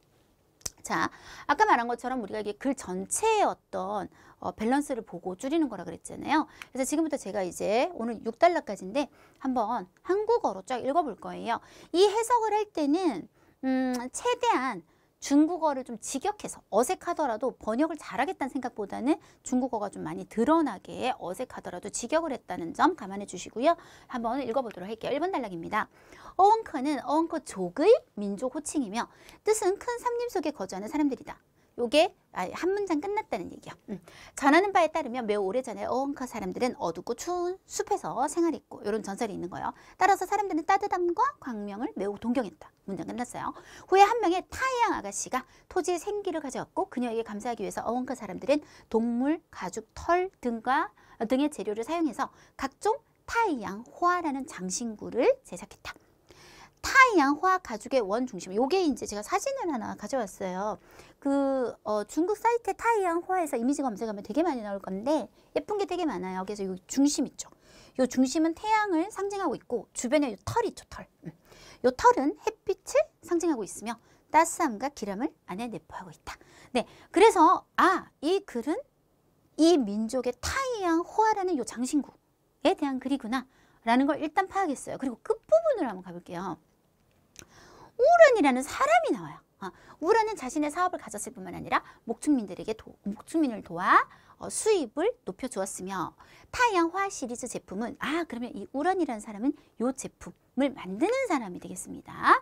자, 아까 말한 것처럼 우리가 이게 글 전체의 어떤 밸런스를 보고 줄이는 거라 그랬잖아요. 그래서 지금부터 제가 이제 오늘 6단락까지인데 한번 한국어로 쫙 읽어볼 거예요. 이 해석을 할 때는 최대한 중국어를 좀 직역해서 어색하더라도 번역을 잘하겠다는 생각보다는 중국어가 좀 많이 드러나게 어색하더라도 직역을 했다는 점 감안해 주시고요. 한번 읽어보도록 할게요. 1번 단락입니다. 어원커는 어원커족의 민족 호칭이며 뜻은 큰 삼림 속에 거주하는 사람들이다. 요게 한 문장 끝났다는 얘기야. 전하는 바에 따르면 매우 오래전에 어원커 사람들은 어둡고 추운 숲에서 생활했고 이런 전설이 있는 거예요. 따라서 사람들은 따뜻함과 광명을 매우 동경했다. 문장 끝났어요. 후에 한 명의 타이양 아가씨가 토지의 생기를 가져왔고 그녀에게 감사하기 위해서 어원커 사람들은 동물, 가죽, 털 등의 재료를 사용해서 각종 타이양화라는 장신구를 제작했다. 타이양화 가죽의 원 중심. 요게 이제 제가 사진을 하나 가져왔어요. 중국 사이트 타이양화에서 이미지 검색하면 되게 많이 나올 건데 예쁜 게 되게 많아요. 그래서 요 중심 있죠. 요 중심은 태양을 상징하고 있고 주변에 요 털 있죠, 털. 요 털은 햇빛을 상징하고 있으며 따스함과 기람을 안에 내포하고 있다. 네, 그래서 이 글은 이 민족의 타이양화라는 요 장신구에 대한 글이구나 라는 걸 일단 파악했어요. 그리고 끝부분을 한번 가볼게요. 우런이라는 사람이 나와요. 우런은 자신의 사업을 가졌을 뿐만 아니라 목축민을 도와 수입을 높여주었으며 타이양화 시리즈 제품은 그러면 이 우런이라는 사람은 이 제품을 만드는 사람이 되겠습니다.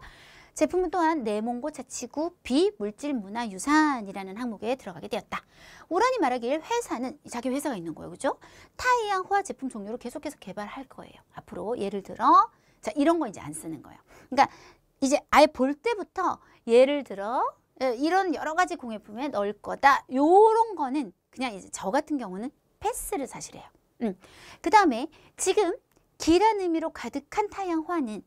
제품은 또한 내몽고 자치구 비물질문화유산이라는 항목에 들어가게 되었다. 우런이 말하길 회사는 자기 회사가 있는 거예요. 그죠? 타이양화 제품 종류를 계속해서 개발할 거예요. 앞으로 예를 들어 이런 거 이제 안 쓰는 거예요. 그러니까 이제 아예 볼 때부터 예를 들어 이런 여러 가지 공예품에 넣을 거다. 요런 거는 그냥 이제 저 같은 경우는 패스를 사실 해요. 그 다음에 지금 기란 의미로 가득한 타이양화는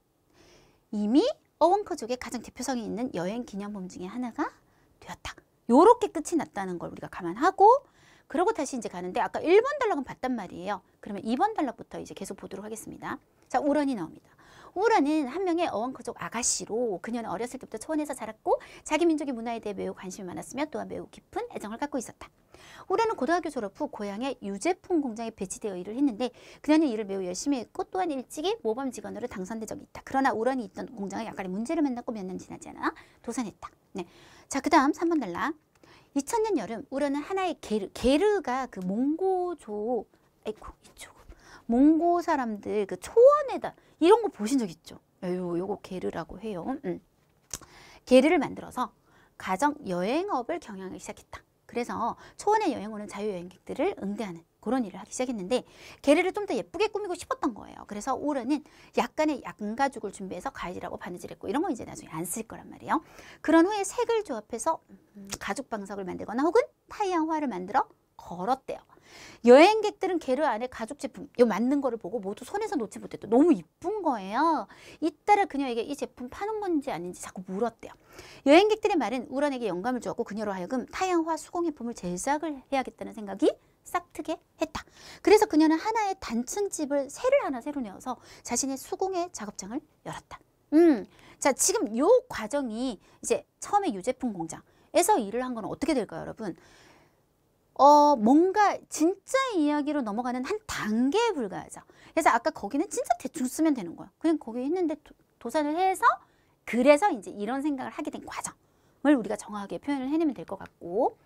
이미 어원커족의 가장 대표성이 있는 여행 기념품 중에 하나가 되었다. 요렇게 끝이 났다는 걸 우리가 감안하고 그러고 다시 이제 가는데 아까 1번 단락은 봤단 말이에요. 그러면 2번 단락부터 이제 계속 보도록 하겠습니다. 자, 우런이 나옵니다. 우런은 한 명의 어원커족 아가씨로 그녀는 어렸을 때부터 초원에서 자랐고 자기 민족의 문화에 대해 매우 관심이 많았으며 또한 매우 깊은 애정을 갖고 있었다. 우런은 고등학교 졸업 후 고향의 유제품 공장에 배치되어 일을 했는데 그녀는 일을 매우 열심히 했고 또한 일찍이 모범 직원으로 당선된 적이 있다. 그러나 우런이 있던 공장에 약간의 문제를 만났고 몇 년 지나지 않아 도산했다. 네. 자, 그 다음 3번 달라. 2000년 여름 우런은 하나의 게르가 그 몽고족 몽고 사람들 그 초원에다 이런 거 보신 적 있죠? 요거 게르라고 해요. 게르를 만들어서 가정 여행업을 경영하기 시작했다. 그래서 초원에 여행 오는 자유여행객들을 응대하는 그런 일을 하기 시작했는데 게르를 좀 더 예쁘게 꾸미고 싶었던 거예요. 그래서 우런은 약간의 양가죽을 준비해서 가위질하고 바느질했고 이런 거 이제 나중에 안 쓸 거란 말이에요. 그런 후에 색을 조합해서 가죽 방석을 만들거나 혹은 타이양화를 만들어 걸었대요. 여행객들은 게르 안에 가죽 제품 요 만든 거를 보고 모두 손에서 놓지 못했대. 너무 이쁜 거예요. 잇따라 그녀에게 이 제품 파는 건지 아닌지 자꾸 물었대요. 여행객들의 말은 우런에게 영감을 주었고 그녀로 하여금 타양화 수공예품을 제작을 해야겠다는 생각이 싹트게 했다. 그래서 그녀는 하나의 단층집을 새를 하나 새로 내어서 자신의 수공예 작업장을 열었다. 자, 지금 요 과정이 이제 처음에 유제품 공장에서 일을 한 건 어떻게 될까요, 여러분? 뭔가 진짜 이야기로 넘어가는 한 단계에 불과하죠. 그래서 아까 거기는 진짜 대충 쓰면 되는 거예요. 그냥 거기 했는데 도산을 해서 그래서 이제 이런 생각을 하게 된 과정을 우리가 정확하게 표현을 해내면 될 것 같고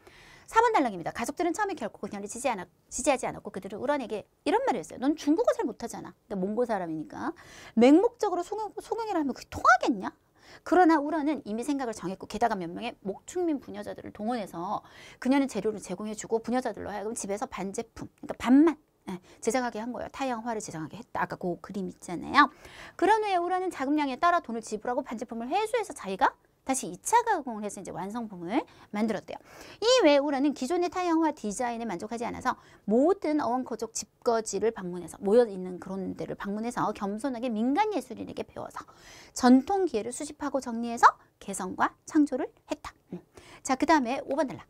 4번 단락입니다. 가족들은 처음에 결코 그녀를 지지하지 않았고 그들은 우란에게 이런 말을 했어요. 넌 중국어 잘 못하잖아. 근데 몽골 사람이니까. 맹목적으로 소경이라 하면 그게 통하겠냐? 그러나 우란은 이미 생각을 정했고 게다가 몇 명의 목축민 부녀자들을 동원해서 그녀는 재료를 제공해주고 부녀자들로 하여금 집에서 반제품, 그러니까 반만 제작하게 한 거예요. 타이양화를 제작하게 했다. 아까 그 그림 있잖아요. 그런 후에 우란은 자금량에 따라 돈을 지불하고 반제품을 회수해서 자기가 다시 2차 가공을 해서 이제 완성품을 만들었대요. 이외에 우란은 기존의 타이양화 디자인에 만족하지 않아서 모든 어원커족 집거지를 방문해서 모여있는 그런 데를 방문해서 겸손하게 민간 예술인에게 배워서 전통 기회를 수집하고 정리해서 개성과 창조를 했다. 자, 그 다음에 5번 달라.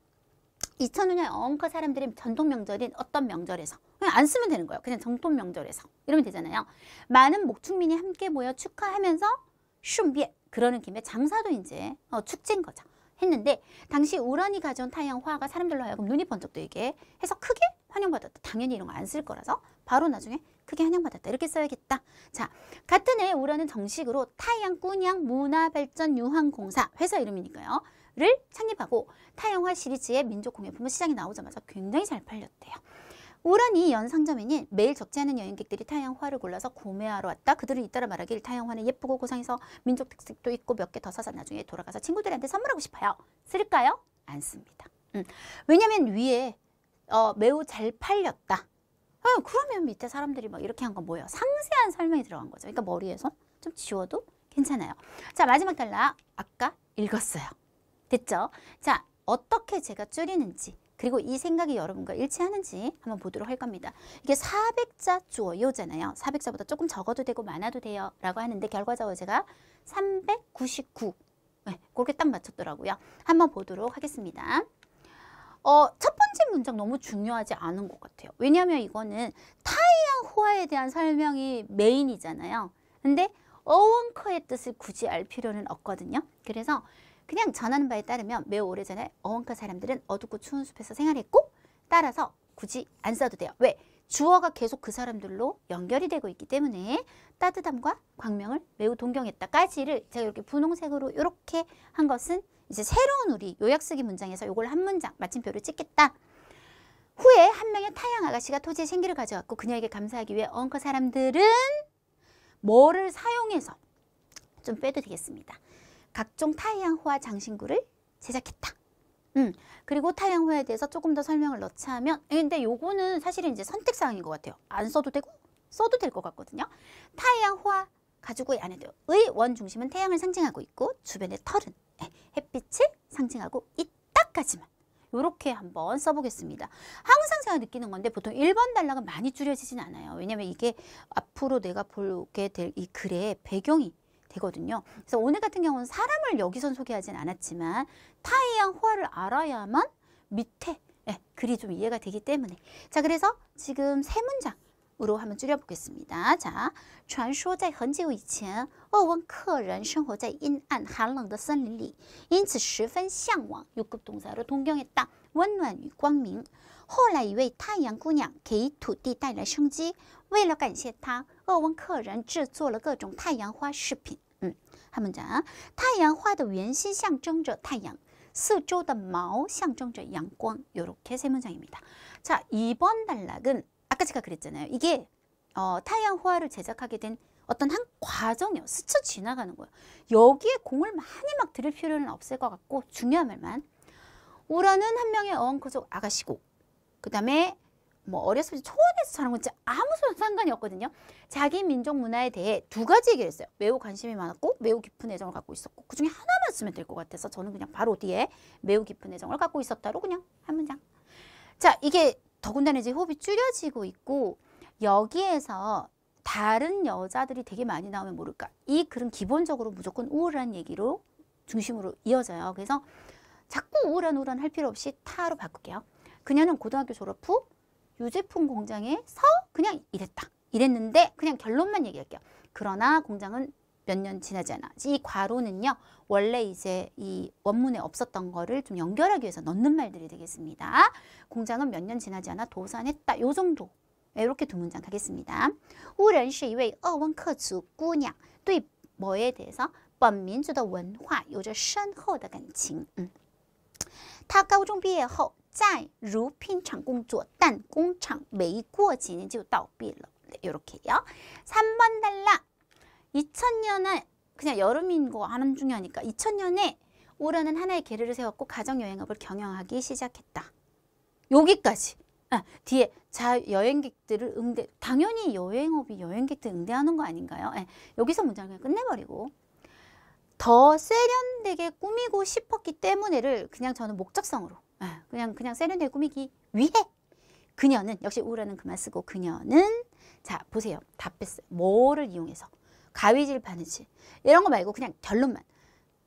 2005년 어원커 사람들이 전통 명절인 어떤 명절에서 그냥 안 쓰면 되는 거예요. 그냥 전통 명절에서 이러면 되잖아요. 많은 목축민이 함께 모여 축하하면서 슌비에 그러는 김에 장사도 이제 축제인 거죠. 했는데 당시 우란이 가져온 타이양화가 사람들로 하여금 눈이 번쩍 뜨게 해서 크게 환영받았다. 당연히 이런 거 안 쓸 거라서 바로 나중에 크게 환영받았다. 이렇게 써야겠다. 자, 같은 해 우란은 정식으로 타이양꾼양 문화발전유한공사 회사 이름이니까요. 를 창립하고 타이양화 시리즈의 민족공예품은 시장에 나오자마자 굉장히 잘 팔렸대요. 우란이 연 상점에는 매일 적지 않은 여행객들이 타이양화를 골라서 구매하러 왔다. 그들은 잇따라 말하길 타이양화는 예쁘고 고상해서 민족 특색도 있고 몇 개 더 사서 나중에 돌아가서 친구들한테 선물하고 싶어요. 쓸까요? 안 씁니다. 왜냐면 위에 매우 잘 팔렸다. 그러면 밑에 사람들이 막 이렇게 한 건 뭐예요? 상세한 설명이 들어간 거죠. 그러니까 머리에서 좀 지워도 괜찮아요. 자, 마지막 단락 아까 읽었어요. 됐죠? 자, 어떻게 제가 줄이는지 그리고 이 생각이 여러분과 일치하는지 한번 보도록 할 겁니다. 이게 400자 주어요잖아요. 400자보다 조금 적어도 되고 많아도 돼요 라고 하는데 결과적으로 제가 399 그렇게 딱 맞췄더라고요. 한번 보도록 하겠습니다. 첫 번째 문장 너무 중요하지 않은 것 같아요. 왜냐하면 이거는 타이양화에 대한 설명이 메인이잖아요. 근데 어원커의 뜻을 굳이 알 필요는 없거든요. 그래서 그냥 전하는 바에 따르면 매우 오래전에 어원커 사람들은 어둡고 추운 숲에서 생활했고 따라서 굳이 안 써도 돼요. 왜? 주어가 계속 그 사람들로 연결이 되고 있기 때문에 따뜻함과 광명을 매우 동경했다까지를 제가 이렇게 분홍색으로 이렇게 한 것은 이제 새로운 우리 요약쓰기 문장에서 이걸 한 문장 마침표를 찍겠다. 후에 한 명의 타양 아가씨가 토지에 생기를 가져왔고 그녀에게 감사하기 위해 어원커 사람들은 뭐를 사용해서 좀 빼도 되겠습니다. 각종 타이양화 장신구를 제작했다. 그리고 타이양화에 대해서 조금 더 설명을 넣자면 근데 요거는 사실은 이제 선택사항인 것 같아요. 안 써도 되고 써도 될 것 같거든요. 타이양화 가지고의 안에의 원 중심은 태양을 상징하고 있고 주변의 털은 햇빛을 상징하고 있다까지만 이렇게 한번 써보겠습니다. 항상 제가 느끼는 건데 보통 1번 단락은 많이 줄여지진 않아요. 왜냐면 이게 앞으로 내가 보게 될 이 글의 배경이 되거든요. 그래서 오늘 같은 경우는 사람을 여기선 소개하진 않았지만 타이양화를 알아야만 밑에 글이 좀 이해가 되기 때문에 자 그래서 지금 세 문장으로 한번 줄여보겠습니다. 자, 传说在很久以前鄂温克人生活在阴暗寒冷的森林里因此十分向往 6급 동사로 동경했다. 温暖与光明后来一位太阳姑娘给土地带来生机为了感谢她鄂温克人制作了各种太阳花饰品 한 문장. 太阳花的圆心象征着太阳四周的毛象征着阳光 이렇게 세 문장입니다. 자, 2번 단락은 아까 제가 그랬잖아요. 이게 타이양화를 제작하게 된 어떤 한 과정이요. 스쳐 지나가는 거예요. 여기에 공을 많이 막 들일 필요는 없을 것 같고 중요한 말만 우라는 한 명의 어원커족 아가씨고 그 다음에 뭐 어렸을 때 초원에서 자란 건 진짜 아무 상관이 없거든요. 자기 민족 문화에 대해 두 가지 얘기를 했어요. 매우 관심이 많았고 매우 깊은 애정을 갖고 있었고 그 중에 하나만 쓰면 될 것 같아서 저는 그냥 바로 뒤에 매우 깊은 애정을 갖고 있었다로 그냥 한 문장. 자, 이게 더군다나 이제 호흡이 줄여지고 있고 여기에서 다른 여자들이 되게 많이 나오면 모를까. 이 글은 기본적으로 무조건 우울한 얘기로 중심으로 이어져요. 그래서 자꾸 우울한 할 필요 없이 타로 바꿀게요. 그녀는 고등학교 졸업 후 유제품 공장에서 그냥 이랬는데 그냥 결론만 얘기할게요. 그러나 공장은 몇 년 지나지 않아. 이 괄호는요. 원래 이제 이 원문에 없었던 거를 좀 연결하기 위해서 넣는 말들이 되겠습니다. 공장은 몇 년 지나지 않아 도산했다. 요 정도. 이렇게 두 문장 가겠습니다. 吴人是一位鄂温克族姑娘对뭐에 대해서 本民族的文化有着深厚的感情。她高中毕业后在如平常工作但工厂没过几年就倒闭了. 네, 이렇게요. 3번 달라. 2000년에 그냥 여름인 거 하는 중요하니까 2000년에 우라는 하나의 계를 세웠고 가정여행업을 경영하기 시작했다. 여기까지. 뒤에 여행객들을 당연히 여행업이 여행객들 응대하는 거 아닌가요? 여기서 문장을 그냥 끝내버리고 더 세련되게 꾸미고 싶었기 때문에를 그냥 저는 목적성으로 그냥 세련되게 꾸미기 위해 그녀는 역시 우라는 그만 쓰고 그녀는 자 보세요. 답했어요. 뭐를 이용해서 가위질 바느질 이런 거 말고 그냥 결론만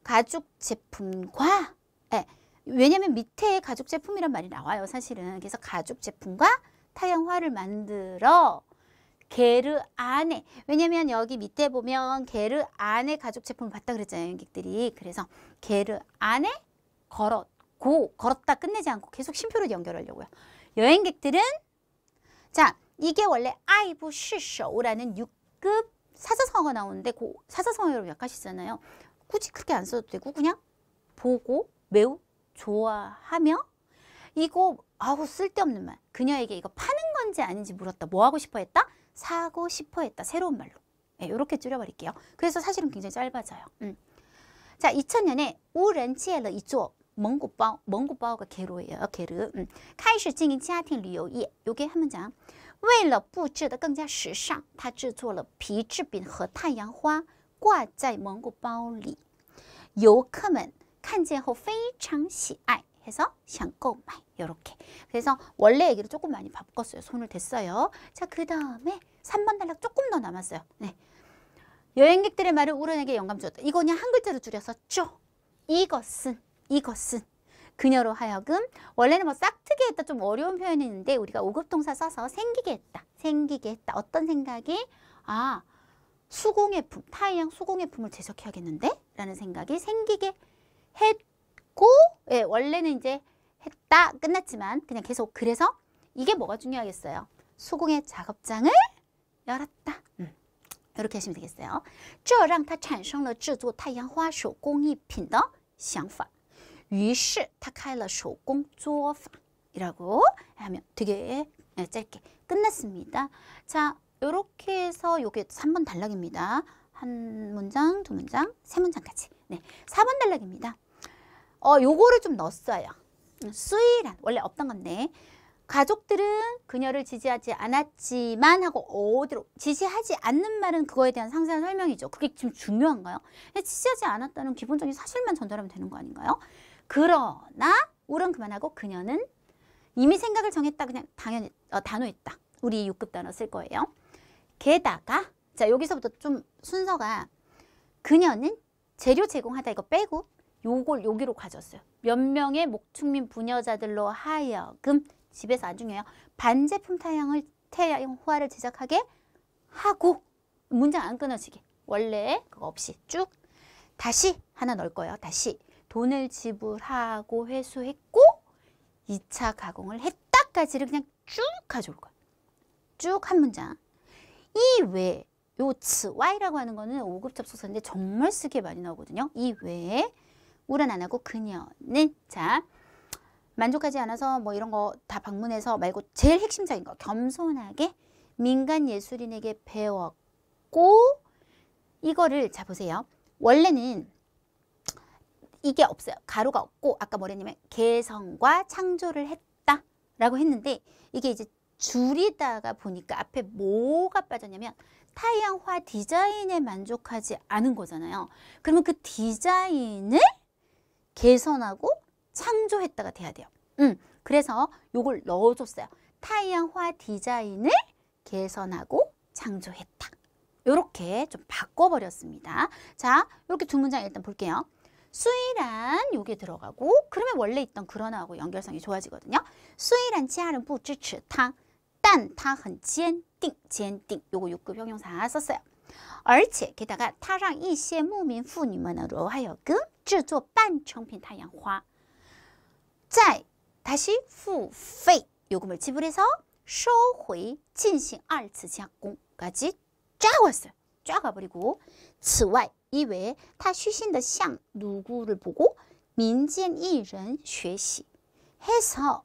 가죽 제품과 왜냐면 밑에 가죽 제품이란 말이 나와요. 사실은. 그래서 가죽 제품과 타양화를 만들어 게르 안에 왜냐면 여기 밑에 보면 게르 안에 가죽 제품을 봤다 그랬잖아요. 여행객들이. 그래서 게르 안에 걸었다 끝내지 않고 계속 쉼표를 연결하려고요. 여행객들은 자 이게 원래 아이부 시쇼라는 6급 사자성어가 나오는데 그 사자성어 여러분 약하시잖아요. 굳이 그렇게 안 써도 되고 그냥 보고 매우 좋아하며 이거 아우 쓸데없는 말 그녀에게 이거 파는 건지 아닌지 물었다. 뭐 하고 싶어 했다? 사고 싶어 했다. 새로운 말로 이렇게 줄여버릴게요. 그래서 사실은 굉장히 짧아져요. 자 2000년에 우ren借了一座蒙古包 蒙古包가 게로예요. 게르 开始经营家庭旅游业 요게 한 문장 为了布置得更加时尚他制作了皮制品和太阳花挂在蒙古包里游客们看见后非常喜爱해서 想购买 이렇게. 그래서 원래 얘기를 조금 많이 바꿨어요. 손을 댔어요. 자, 그 다음에 3번 단락 조금 더 남았어요. 네. 여행객들의 말을 우런에게 영감 주었다. 이거 그냥 한 글자로 줄여서 쪼. 이것은 그녀로 하여금 원래는 뭐 싹트게 했다 좀 어려운 표현이 있는데 우리가 5급 동사 써서 생기게 했다. 어떤 생각이 수공예품, 타이양 수공예품을 제작해야겠는데? 라는 생각이 생기게 했고 원래는 이제 했다 끝났지만 그냥 계속 그래서 이게 뭐가 중요하겠어요? 수공예 작업장을 열었다. 이렇게 하시면 되겠어요. 这让他产生了制作太阳花手工艺品的想法于是他开了手工作坊 이라고 하면 되게 짧게 끝났습니다. 자 이렇게 해서 요게 3번 단락입니다. 한 문장, 두 문장, 세 문장까지. 네, 4번 단락입니다. 요거를 좀 넣었어요. 수이란 원래 없던 건데 가족들은 그녀를 지지하지 않았지만 하고 어디로 지지하지 않는 말은 그거에 대한 상세한 설명이죠. 그게 지금 중요한가요? 지지하지 않았다는 기본적인 사실만 전달하면 되는 거 아닌가요? 그러나 우론 그만하고 그녀는 이미 생각을 정했다. 그냥 당연히 단호했다. 우리 6급 단어 쓸 거예요. 게다가 자 여기서부터 좀 순서가 그녀는 재료 제공하다 이거 빼고 요걸 여기로 가져왔어요. 몇 명의 목축민 부녀자들로 하여금 집에서 안 중요해요. 반제품 타양화를 제작하게 하고 문장 안 끊어지게 원래 그거 없이 쭉 다시 하나 넣을 거예요. 다시 돈을 지불하고 회수했고 2차 가공을 했다까지를 그냥 쭉 가져올 거예요. 쭉 한 문장. 이 외에 요 此外라고 하는 거는 5급 접속사인데 정말 쓰기에 많이 나오거든요. 이 외에 우란 안 하고 그녀는 자 만족하지 않아서 뭐 이런 거 다 방문해서 말고 제일 핵심적인 거 겸손하게 민간 예술인에게 배웠고 이거를 자 보세요. 원래는 이게 없어요. 가로가 없고 아까 뭐랬냐면 개성과 창조를 했다라고 했는데 이게 이제 줄이다가 보니까 앞에 뭐가 빠졌냐면 타양화 디자인에 만족하지 않은 거잖아요. 그러면 그 디자인을 개선하고 창조했다가 돼야 돼요. 그래서 요걸 넣어줬어요. 타양화 디자인을 개선하고 창조했다. 요렇게 좀 바꿔버렸습니다. 자, 이렇게 두 문장 일단 볼게요. 수이란 요게 들어가고 그러면 원래 있던 그러나하고 연결성이 좋아지거든요. 수이란 치아는不支持他但他很坚定 요거 6급 형용사 썼어요. 而且 게다가 他让一些牧民妇女们으로 하여금 制作半成品太阳花再 다시 付费 요금을 지불해서 收回进行二次加工까지 쫙 왔어요. 쫙 와버리고 此外 이외에 他虚心地向누구를 보고 民间艺人学习 해서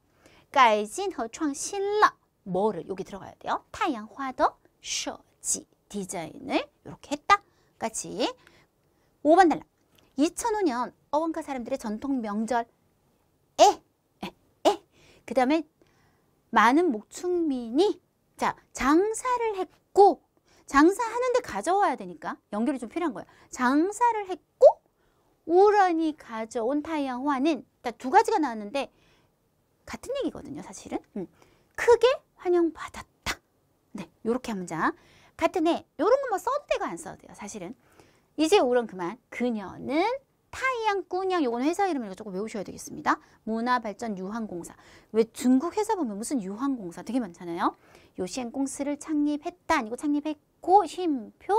改进和创新了 뭐를 여기 들어가야 돼요. 太阳花的设计 디자인을 이렇게 했다. 같이 5번 달락. 2005년 어원가 사람들의 전통 명절 그 다음에 많은 목축민이 자 장사를 했고 장사하는데 가져와야 되니까 연결이 좀 필요한 거예요. 장사를 했고 우런이 가져온 타이양화는 두 가지가 나왔는데 같은 얘기거든요. 사실은 크게 환영받았다. 네, 요렇게 한 문장. 같은 해 요런 거 뭐 써도 되고 안 써도 돼요. 사실은 이제 우런 그만. 그녀는 타이양꾸냥 요거는 회사 이름을 조금 외우셔야 되겠습니다. 문화발전 유한공사. 왜 중국 회사 보면 무슨 유한공사 되게 많잖아요. 요시엔공스를 창립했다 아니고 창립했고 쉼표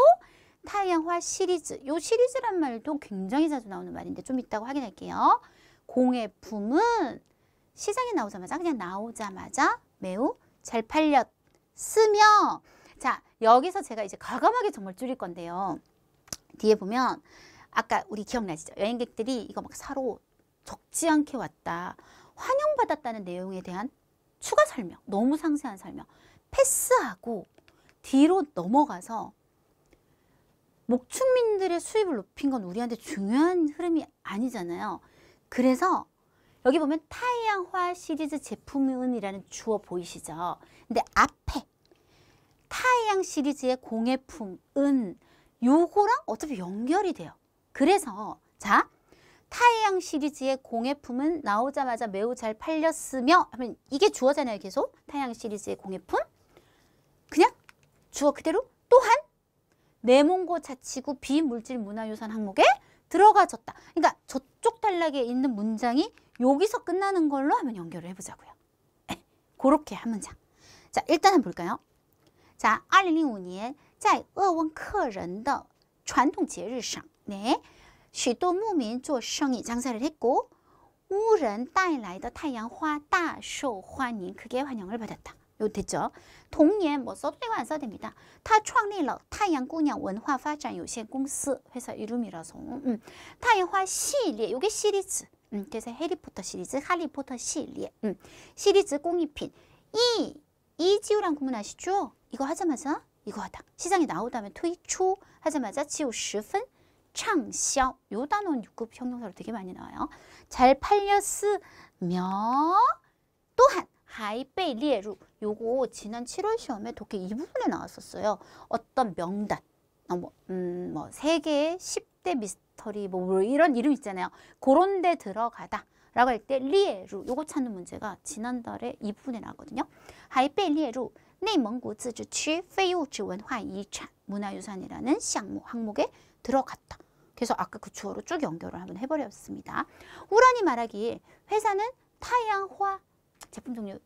타이양화 시리즈. 요 시리즈란 말도 굉장히 자주 나오는 말인데 좀 이따가 확인할게요. 공예품은 시장에 나오자마자 그냥 나오자마자 매우 잘 팔렸으며 자 여기서 제가 이제 과감하게 정말 줄일 건데요. 뒤에 보면 아까 우리 기억나시죠? 여행객들이 이거 막 사러 적지 않게 왔다. 환영받았다는 내용에 대한 추가 설명, 너무 상세한 설명 패스하고 뒤로 넘어가서 목축민들의 수입을 높인 건 우리한테 중요한 흐름이 아니잖아요. 그래서 여기 보면 타이양화 시리즈 제품은이라는 주어 보이시죠? 근데 앞에 타이양 시리즈의 공예품은 요거랑 어차피 연결이 돼요. 그래서 자 타이양 시리즈의 공예품은 나오자마자 매우 잘 팔렸으며 하면 이게 주어잖아요. 계속 타이양 시리즈의 공예품 그냥 주어 그대로 또한 내몽고 자치구 비물질 문화유산 항목에 들어가졌다. 그러니까 저쪽 단락에 있는 문장이 여기서 끝나는 걸로 한번 연결을 해보자고요. 그렇게 한 문장. 자 일단 한번 볼까요? 자 2005年在鄂温客人的传统节日上 네, 许多牧民做生意 장사를 했고无人带来的太阳花大受欢迎 크게 환영을 받았다. 요 됐죠? 동년 뭐 써도 되고 안 써도 됩니다. 他创立了太阳姑娘文化发展有限公司 회사 이름이라서 太阳花系列 요게 시리즈 그래서 해리포터 시리즈, 하리포터 시리즈 시리즈 공익品이지우란 구문 아시죠? 이거 하자마자 이거 하다. 시장에 나오다면推出 하자마자 지우 十分 畅销. 요 단어는 6급 형용사로 되게 많이 나와요. 잘 팔렸으며 또한 还被列入 요거 지난 7월 시험에 독해 이 부분에 나왔었어요. 어떤 명단 뭐 세계 10대 미스터리 뭐 이런 이름 있잖아요. 그런 데 들어가다 라고 할 때 리에루 요거 찾는 문제가 지난달에 이 부분에 나왔거든요. 还被列入 内蒙古自治区非物质文化遗产 문화유산이라는 항목에 들어갔다. 그래서 아까 그 주어로 쭉 연결을 한번 해버렸습니다. 우란이 말하길 회사는 타양화 제품 종류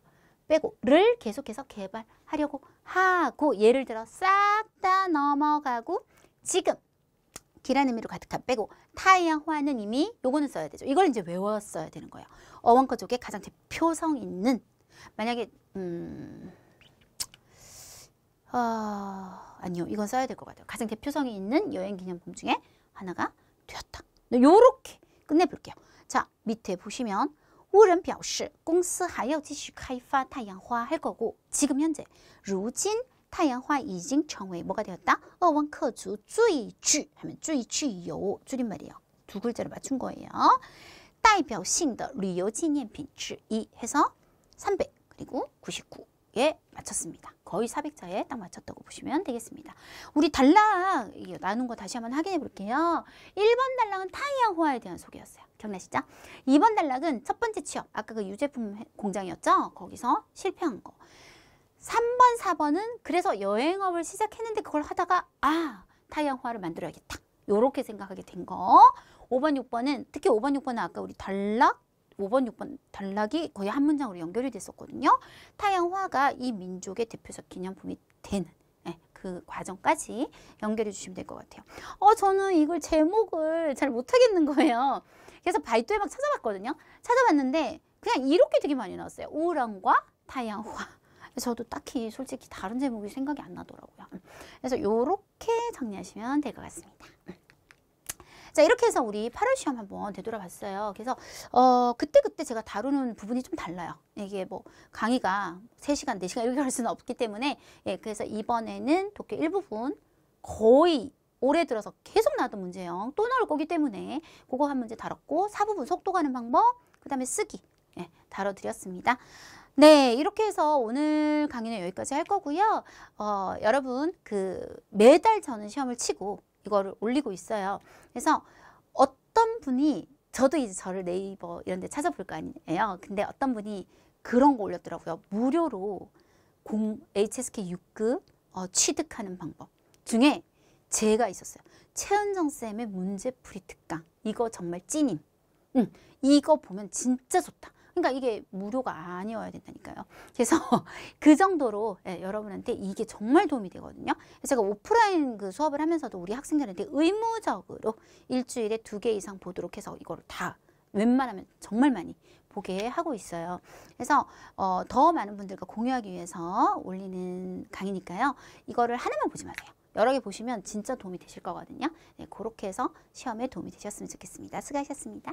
빼고를 계속해서 개발하려고 하고 예를 들어 싹 다 넘어가고 지금 기라는 의미로 가득한 빼고 타양화는 이미 요거는 써야 되죠. 이걸 이제 외웠어야 되는 거예요. 어원가족의 가장 대표성 있는 만약에 아니요. 이건 써야 될 것 같아요. 가장 대표성이 있는 여행기념품 중에 하나가 되었다. 요렇게 끝내볼게요. 자, 밑에 보시면 无人表示公司还要继续开发太阳花 할 거고 지금 현재 如今太阳花已经成为 뭐가 되었다? 鄂温客族最具 하면 最具有 줄임말이에요. 두 글자를 맞춘 거예요. 代表性的旅游纪念品之一 해서 300 그리고 99에 맞췄습니다. 거의 400자에 딱 맞췄다고 보시면 되겠습니다. 우리 단락 나눈 거 다시 한번 확인해 볼게요. 1번 단락은 타이양화에 대한 소개였어요. 기억나시죠? 2번 단락은 첫 번째 취업, 아까 그 유제품 공장이었죠? 거기서 실패한 거. 3번, 4번은 그래서 여행업을 시작했는데 그걸 하다가 타이양화를 만들어야겠다. 요렇게 생각하게 된 거. 5번, 6번은 특히 5번, 6번은 아까 우리 단락 5번, 6번 단락이 거의 한 문장으로 연결이 됐었거든요. 타양화가 이 민족의 대표적 기념품이 되는 그 과정까지 연결해 주시면 될 것 같아요. 저는 이걸 제목을 잘 못하겠는 거예요. 그래서 바이토에 막 찾아봤거든요. 찾아봤는데 그냥 이렇게 되게 많이 나왔어요. 우랑과 타양화. 저도 딱히 솔직히 다른 제목이 생각이 안 나더라고요. 그래서 이렇게 정리하시면 될 것 같습니다. 자, 이렇게 해서 우리 8월 시험 한번 되돌아봤어요. 그래서 그때 제가 다루는 부분이 좀 달라요. 이게 뭐 강의가 3시간, 4시간 이렇게 할 수는 없기 때문에 예, 그래서 이번에는 독해 일부분 거의 올해 들어서 계속 나왔던 문제형 또 나올 거기 때문에 그거 한 문제 다뤘고 4부분 속도 가는 방법, 그 다음에 쓰기 예, 다뤄드렸습니다. 네, 이렇게 해서 오늘 강의는 여기까지 할 거고요. 여러분 매달 저는 시험을 치고 이거를 올리고 있어요. 그래서 어떤 분이 저도 이제 저를 네이버 이런 데 찾아볼 거 아니에요. 근데 어떤 분이 그런 거 올렸더라고요. 무료로 HSK 6급 취득하는 방법 중에 제가 있었어요. 최은정 쌤의 문제풀이 특강. 이거 정말 찐임. 이거 보면 진짜 좋다. 그러니까 이게 무료가 아니어야 된다니까요. 그래서 그 정도로 예, 여러분한테 이게 정말 도움이 되거든요. 그래서 제가 오프라인 수업을 하면서도 우리 학생들한테 의무적으로 일주일에 2개 이상 보도록 해서 이거를 다 웬만하면 정말 많이 보게 하고 있어요. 그래서 더 많은 분들과 공유하기 위해서 올리는 강의니까요. 이거를 하나만 보지 마세요. 여러 개 보시면 진짜 도움이 되실 거거든요. 네, 그렇게 해서 시험에 도움이 되셨으면 좋겠습니다. 수고하셨습니다.